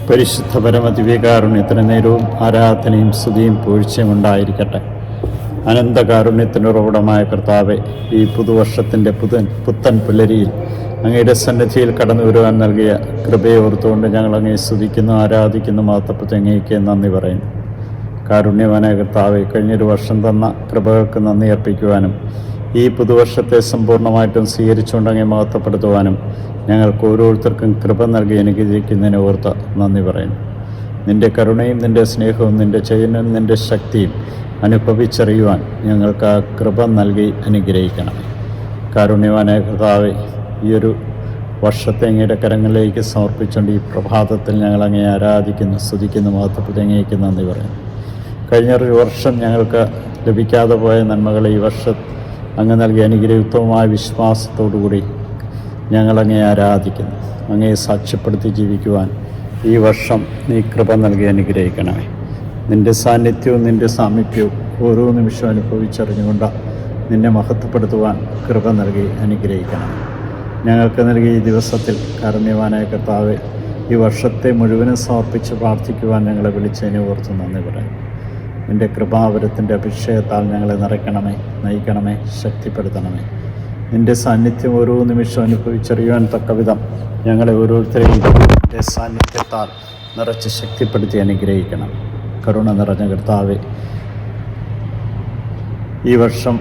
പരിശുദ്ധ പരമദിവ്യകാരുണ്യത്തിന് നേരവും ആരാധനയും സ്തുതിയും പൂഴ്ചയും ഉണ്ടായിരിക്കട്ടെ. അനന്തകാരുണ്യത്തിൻ്റെ ഉറവിടമായ കർത്താവെ, ഈ പുതുവർഷത്തിൻ്റെ പുത്തൻ പുലരിയിൽ അങ്ങയുടെ സന്നിധിയിൽ കടന്നു വരുവാൻ നൽകിയ കൃപയെ ഓർത്തുകൊണ്ട് ഞങ്ങൾ അങ്ങയെ സ്തുതിക്കുന്നു, ആരാധിക്കുന്നു, മഹത്വപ്പെടുത്തി അങ്ങേക്ക് നന്ദി പറയുന്നു. കാരുണ്യവാനായ കർത്താവെ, കഴിഞ്ഞൊരു വർഷം തന്ന കൃപകൾക്ക് നന്ദി അർപ്പിക്കുവാനും ഈ പുതുവർഷത്തെ സമ്പൂർണ്ണമായിട്ടും സ്വീകരിച്ചുകൊണ്ട് അങ്ങേ മഹത്വപ്പെടുത്തുവാനും ഞങ്ങൾക്ക് ഓരോരുത്തർക്കും കൃപ നൽകി അനുഗ്രഹിക്കുന്നതിനെ ഓർത്ത് നന്ദി പറയുന്നു. നിൻ്റെ കരുണയും നിൻ്റെ സ്നേഹവും നിൻ്റെ ചൈതന്യവും നിൻ്റെ ശക്തിയും അനുഭവിച്ചറിയുവാൻ ഞങ്ങൾക്ക് ആ കൃപ നൽകി അനുഗ്രഹിക്കണം. കാരുണ്യവാനായ കർത്താവെ, ഈയൊരു വർഷത്തെ അങ്ങയുടെ കരങ്ങളിലേക്ക് സമർപ്പിച്ചുകൊണ്ട് ഈ പ്രഭാതത്തിൽ ഞങ്ങൾ അങ്ങയെ ആരാധിക്കുന്നു, സ്തുതിക്കുന്നു, മഹത്വപ്പെടുത്തി അങ്ങേക്ക് നന്ദി പറയുന്നു. കഴിഞ്ഞൊരു വർഷം ഞങ്ങൾക്ക് ലഭിക്കാതെ പോയ നന്മകളെ ഈ വർഷം അങ്ങ് നൽകിയ അനുഗ്രഹീതമായ വിശ്വാസത്തോടുകൂടി ഞങ്ങളങ്ങേ ആരാധിക്കുന്നു. അങ്ങയെ സാക്ഷ്യപ്പെടുത്തി ജീവിക്കുവാൻ ഈ വർഷം നീ കൃപ നൽകി അനുഗ്രഹിക്കണമേ. നിൻ്റെ സാന്നിധ്യവും നിൻ്റെ സാമീപ്യവും ഓരോ നിമിഷവും അനുഭവിച്ചറിഞ്ഞുകൊണ്ട് നിന്നെ മഹത്വപ്പെടുത്തുവാൻ കൃപ നൽകി അനുഗ്രഹിക്കണം. ഞങ്ങൾക്ക് നൽകിയ ഈ ദിവസത്തിൽ കാരുണ്യവാനായ കർത്താവെ, ഈ വർഷത്തെ മുഴുവനും സമർപ്പിച്ച് പ്രാർത്ഥിക്കുവാൻ ഞങ്ങളെ വിളിച്ചതിനെ ഓർത്ത് നന്ദി പറയാം. നിൻ്റെ കൃപാവരത്തിൻ്റെ അഭിഷേകത്താൽ ഞങ്ങളെ നിറയ്ക്കണമേ, നയിക്കണമേ, ശക്തിപ്പെടുത്തണമേ. നിൻ്റെ സാന്നിധ്യം ഓരോ നിമിഷവും അനുഭവിച്ചറിയുവാൻ തക്കവിധം ഞങ്ങളെ ഓരോരുത്തരെയും നിൻ്റെ സാന്നിധ്യത്താൽ നിറച്ച് ശക്തിപ്പെടുത്തി അനുഗ്രഹിക്കണം. കരുണ നിറഞ്ഞ കർത്താവെ, ഈ വർഷം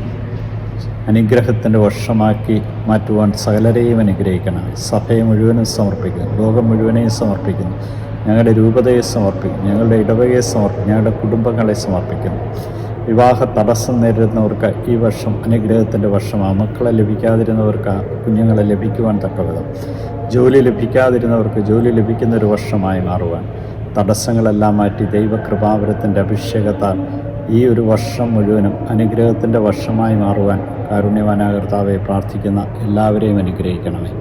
അനുഗ്രഹത്തിൻ്റെ വർഷമാക്കി മാറ്റുവാൻ സകലരെയും അനുഗ്രഹിക്കണം. സഭയെ മുഴുവനും സമർപ്പിക്കുന്നു, ലോകം മുഴുവനെയും സമർപ്പിക്കുന്നു, ഞങ്ങളുടെ രൂപതയെ സമർപ്പിക്കുന്നു, ഞങ്ങളുടെ ഇടവകയെ സമർപ്പിക്കുന്നു, ഞങ്ങളുടെ കുടുംബങ്ങളെ സമർപ്പിക്കുന്നു. വിവാഹ തടസ്സം നേരിടുന്നവർക്ക് ഈ വർഷം അനുഗ്രഹത്തിൻ്റെ വർഷമാണ്. മക്കളെ ലഭിക്കാതിരുന്നവർക്ക് കുഞ്ഞുങ്ങളെ ലഭിക്കുവാൻ തക്കവിധം, ജോലി ലഭിക്കാതിരുന്നവർക്ക് ജോലി ലഭിക്കുന്നൊരു വർഷമായി മാറുവാൻ, തടസ്സങ്ങളെല്ലാം മാറ്റി ദൈവകൃപാവരത്തിൻ്റെ അഭിഷേകത്താൽ ഈ ഒരു വർഷം മുഴുവനും അനുഗ്രഹത്തിൻ്റെ വർഷമായി മാറുവാൻ കാരുണ്യവാനായ കർത്താവെ പ്രാർത്ഥിക്കുന്ന എല്ലാവരെയും അനുഗ്രഹിക്കണമേ.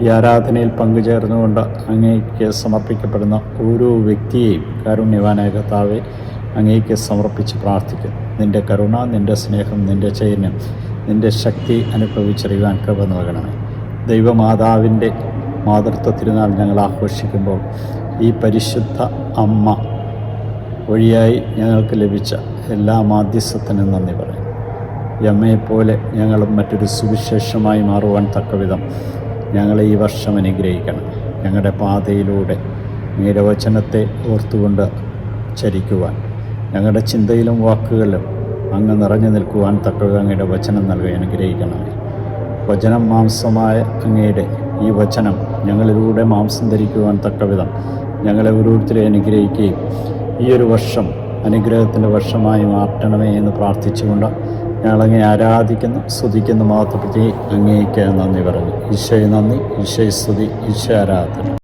ഈ ആരാധനയിൽ പങ്കുചേർന്നുകൊണ്ട് അങ്ങേക്ക് സമർപ്പിക്കപ്പെടുന്ന ഓരോ വ്യക്തിയെയും കാരുണ്യവാനായ കർത്താവെ അങ്ങേക്ക് സമർപ്പിച്ച് പ്രാർത്ഥിക്കുന്നു. നിൻ്റെ കരുണ, നിൻ്റെ സ്നേഹം, നിൻ്റെ ചൈതന്യം, നിൻ്റെ ശക്തി അനുഭവിച്ചറിയുവാൻ കൃപ നൽകണമേ. ദൈവമാതാവിൻ്റെ മാതൃത്വ തിരുനാൾ ഞങ്ങൾ ആഘോഷിക്കുമ്പോൾ ഈ പരിശുദ്ധ അമ്മ വഴിയായി ഞങ്ങൾക്ക് ലഭിച്ച എല്ലാ മാധ്യസ്ഥത്തിനും നന്ദി പറയും. ഈ അമ്മയെപ്പോലെ ഞങ്ങളും മറ്റൊരു സുവിശേഷമായി മാറുവാൻ തക്കവിധം ഞങ്ങളെ ഈ വർഷം അനുഗ്രഹിക്കണം. ഞങ്ങളുടെ പാതയിലൂടെ അങ്ങയുടെ വചനത്തെ ഓർത്തുകൊണ്ട് ചരിക്കുവാൻ, ഞങ്ങളുടെ ചിന്തയിലും വാക്കുകളിലും അങ്ങ് നിറഞ്ഞു നിൽക്കുവാൻ തക്കവിധം അങ്ങയുടെ വചനം നൽകി അനുഗ്രഹിക്കണമേ. വചനം മാംസമായ അങ്ങയുടെ ഈ വചനം ഞങ്ങളിലൂടെ മാംസം ധരിക്കുവാൻ തക്കവിധം ഞങ്ങളെ ഓരോരുത്തരെ അനുഗ്രഹിക്കുകയും ഈ ഒരു വർഷം അനുഗ്രഹത്തിൻ്റെ വർഷമായി മാറ്റണമേ എന്ന് പ്രാർത്ഥിച്ചുകൊണ്ട് ഞങ്ങളങ്ങേ ആരാധിക്കുന്നു, സ്തുതിക്കുന്നു, മഹത്വപ്പെടുത്തി അങ്ങേക്ക് നന്ദി പറഞ്ഞു. ഈശോയെ നന്ദി, ഈശോയെ സ്തുതി, ഈശോ ആരാധന.